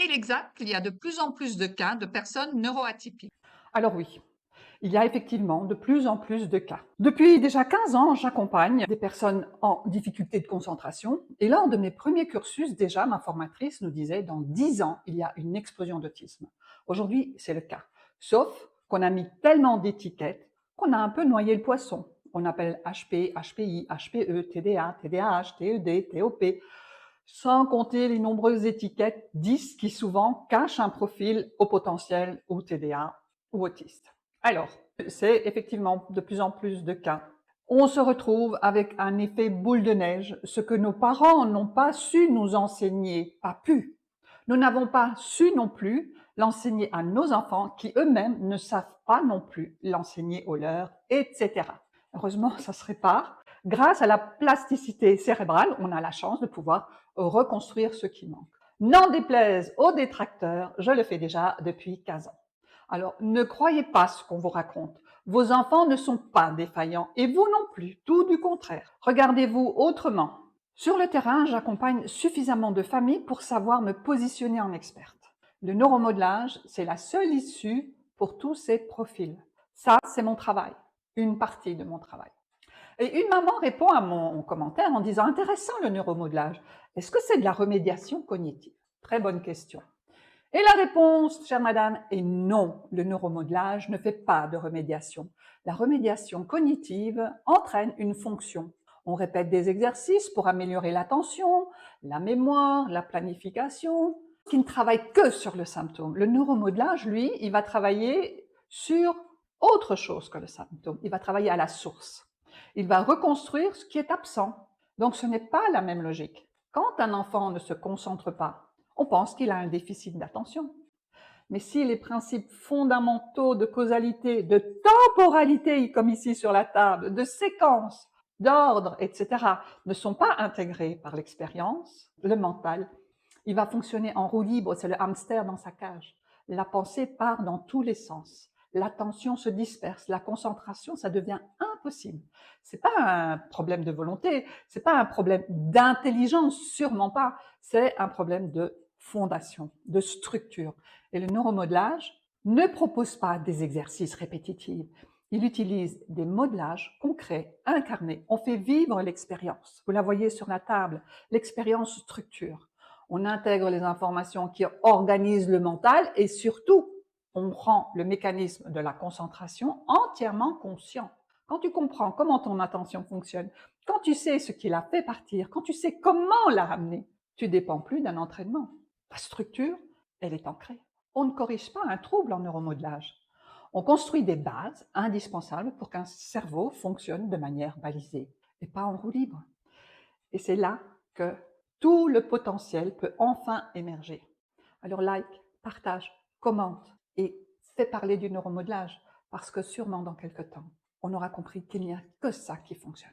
Est-il exact qu'il y a de plus en plus de cas de personnes neuroatypiques? Alors oui, il y a effectivement de plus en plus de cas. Depuis déjà 15 ans, j'accompagne des personnes en difficulté de concentration. Et lors de mes premiers cursus, déjà, ma formatrice nous disait, dans 10 ans, il y a une explosion d'autisme. Aujourd'hui, c'est le cas. Sauf qu'on a mis tellement d'étiquettes qu'on a un peu noyé le poisson. On appelle HP, HPI, HPE, TDA, TDAH, TED, TOP, sans compter les nombreuses étiquettes 10 qui souvent cachent un profil au potentiel ou TDA ou autiste. Alors, c'est effectivement de plus en plus de cas. On se retrouve avec un effet boule de neige, ce que nos parents n'ont pas su nous enseigner, pas pu. Nous n'avons pas su non plus l'enseigner à nos enfants qui eux-mêmes ne savent pas non plus l'enseigner aux leurs, etc. Heureusement, ça se répare. Grâce à la plasticité cérébrale, on a la chance de pouvoir reconstruire ce qui manque. N'en déplaise aux détracteurs, je le fais déjà depuis 15 ans. Alors, ne croyez pas ce qu'on vous raconte. Vos enfants ne sont pas défaillants et vous non plus, tout du contraire. Regardez-vous autrement. Sur le terrain, j'accompagne suffisamment de familles pour savoir me positionner en experte. Le neuromodelage, c'est la seule issue pour tous ces profils. Ça, c'est mon travail, une partie de mon travail. Et une maman répond à mon commentaire en disant « Intéressant le neuromodelage. Est-ce que c'est de la remédiation cognitive ?» Très bonne question. Et la réponse, chère madame, est non. Le neuromodelage ne fait pas de remédiation. La remédiation cognitive entraîne une fonction. On répète des exercices pour améliorer l'attention, la mémoire, la planification, qui ne travaille que sur le symptôme. Le neuromodelage, lui, il va travailler sur autre chose que le symptôme. Il va travailler à la source. Il va reconstruire ce qui est absent. Donc ce n'est pas la même logique. Quand un enfant ne se concentre pas, on pense qu'il a un déficit d'attention. Mais si les principes fondamentaux de causalité, de temporalité, comme ici sur la table, de séquence, d'ordre, etc., ne sont pas intégrés par l'expérience, le mental, il va fonctionner en roue libre, c'est le hamster dans sa cage. La pensée part dans tous les sens. L'attention se disperse, la concentration, ça devient impossible. C'est pas un problème de volonté, c'est pas un problème d'intelligence, sûrement pas. C'est un problème de fondation, de structure. Et le neuromodelage ne propose pas des exercices répétitifs. Il utilise des modelages concrets, incarnés. On fait vivre l'expérience. Vous la voyez sur la table. L'expérience structure. On intègre les informations qui organisent le mental et surtout, on rend le mécanisme de la concentration entièrement conscient. Quand tu comprends comment ton attention fonctionne, quand tu sais ce qui la fait partir, quand tu sais comment la ramener, tu ne dépends plus d'un entraînement. La structure, elle est ancrée. On ne corrige pas un trouble en neuromodelage. On construit des bases indispensables pour qu'un cerveau fonctionne de manière balisée et pas en roue libre. Et c'est là que tout le potentiel peut enfin émerger. Alors like, partage, commente et fais parler du neuromodelage parce que sûrement dans quelques temps, on aura compris qu'il n'y a que ça qui fonctionne.